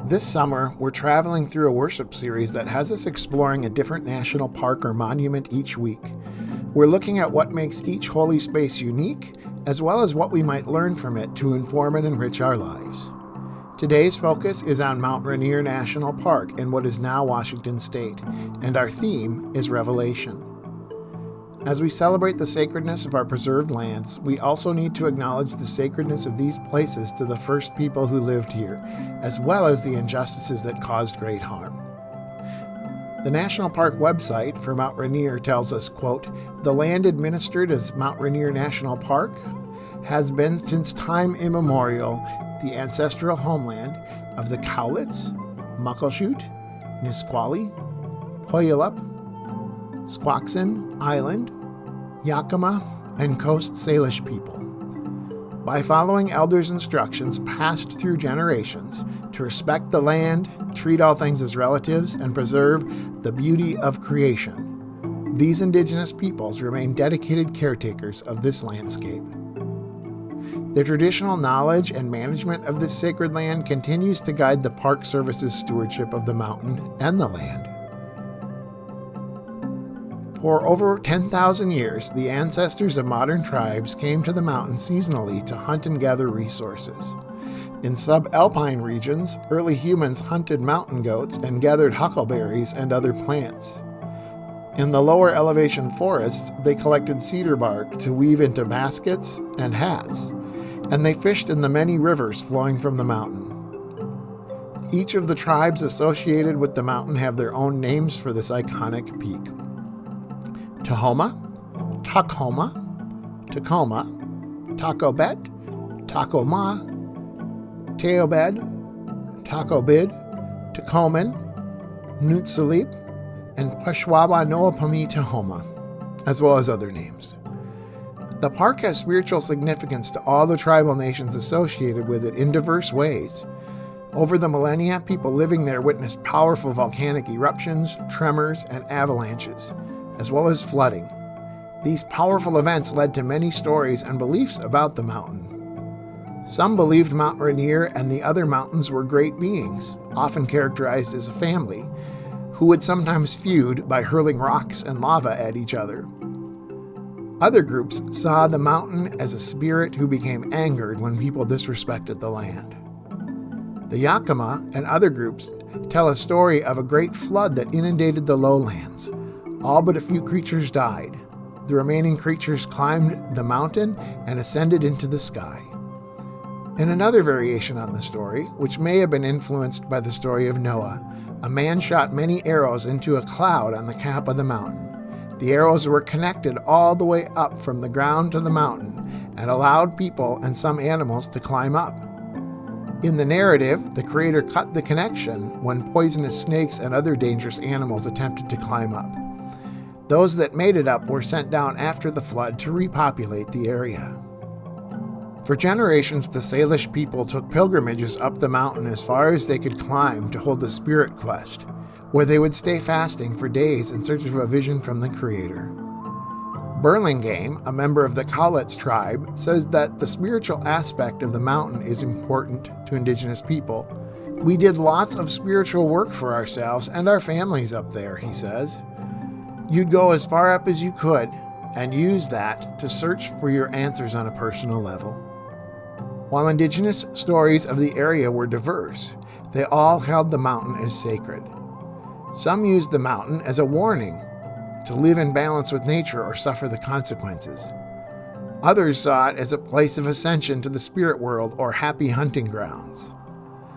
This summer, we're traveling through a worship series that has us exploring a different national park or monument each week. We're looking at what makes each holy space unique, as well as what we might learn from it to inform and enrich our lives. Today's focus is on Mount Rainier National Park in what is now Washington State, and our theme is Revelation. As we celebrate the sacredness of our preserved lands, we also need to acknowledge the sacredness of these places to the first people who lived here, as well as the injustices that caused great harm. The National Park website for Mount Rainier tells us, quote, "The land administered as Mount Rainier National Park has been since time immemorial the ancestral homeland of the Cowlitz, Muckleshoot, Nisqually, Puyallup, Squaxin Island, Yakima, and Coast Salish people. By following elders' instructions passed through generations to respect the land, treat all things as relatives, and preserve the beauty of creation, these Indigenous peoples remain dedicated caretakers of this landscape. Their traditional knowledge and management of this sacred land continues to guide the Park Service's stewardship of the mountain and the land. For over 10,000 years, the ancestors of modern tribes came to the mountain seasonally to hunt and gather resources. In subalpine regions, early humans hunted mountain goats and gathered huckleberries and other plants. In the lower elevation forests, they collected cedar bark to weave into baskets and hats, and they fished in the many rivers flowing from the mountain. Each of the tribes associated with the mountain have their own names for this iconic peak. Tahoma, Tuckhoma, Tacoma, Tacobet, Tacoma, Teobed, Tacobid, Tacoman, Nutsalip, and Peshwawa Noapami Tahoma, as well as other names. The park has spiritual significance to all the tribal nations associated with it in diverse ways. Over the millennia, people living there witnessed powerful volcanic eruptions, tremors, and avalanches, as well as flooding. These powerful events led to many stories and beliefs about the mountain. Some believed Mount Rainier and the other mountains were great beings, often characterized as a family, who would sometimes feud by hurling rocks and lava at each other. Other groups saw the mountain as a spirit who became angered when people disrespected the land. The Yakima and other groups tell a story of a great flood that inundated the lowlands. All but a few creatures died. The remaining creatures climbed the mountain and ascended into the sky. In another variation on the story, which may have been influenced by the story of Noah, a man shot many arrows into a cloud on the cap of the mountain. The arrows were connected all the way up from the ground to the mountain and allowed people and some animals to climb up. In the narrative, the creator cut the connection when poisonous snakes and other dangerous animals attempted to climb up. Those that made it up were sent down after the flood to repopulate the area. For generations, the Salish people took pilgrimages up the mountain as far as they could climb to hold the spirit quest, where they would stay fasting for days in search of a vision from the Creator. Burlingame, a member of the Cowlitz tribe, says that the spiritual aspect of the mountain is important to Indigenous people. "We did lots of spiritual work for ourselves and our families up there," he says. "You'd go as far up as you could and use that to search for your answers on a personal level." While Indigenous stories of the area were diverse, they all held the mountain as sacred. Some used the mountain as a warning to live in balance with nature or suffer the consequences. Others saw it as a place of ascension to the spirit world or happy hunting grounds.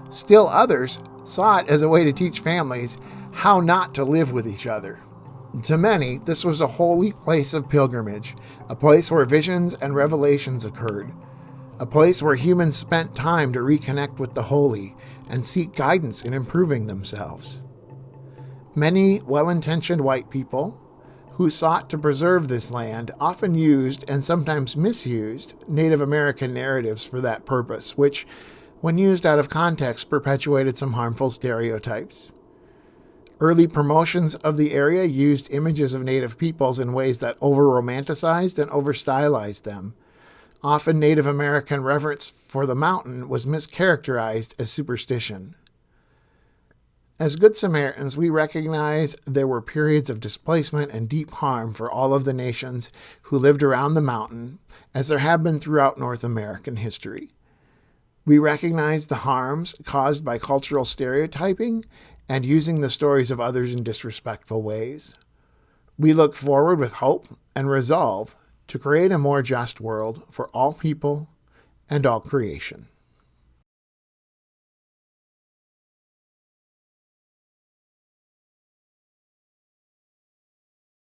Still others saw it as a way to teach families how not to live with each other. To many, this was a holy place of pilgrimage, a place where visions and revelations occurred, a place where humans spent time to reconnect with the holy and seek guidance in improving themselves. Many well-intentioned white people who sought to preserve this land often used and sometimes misused Native American narratives for that purpose, which, when used out of context, perpetuated some harmful stereotypes. Early promotions of the area used images of Native peoples in ways that over-romanticized and over-stylized them. Often Native American reverence for the mountain was mischaracterized as superstition. As Good Samaritans, we recognize there were periods of displacement and deep harm for all of the nations who lived around the mountain, as there have been throughout North American history. We recognize the harms caused by cultural stereotyping and using the stories of others in disrespectful ways. We look forward with hope and resolve to create a more just world for all people and all creation.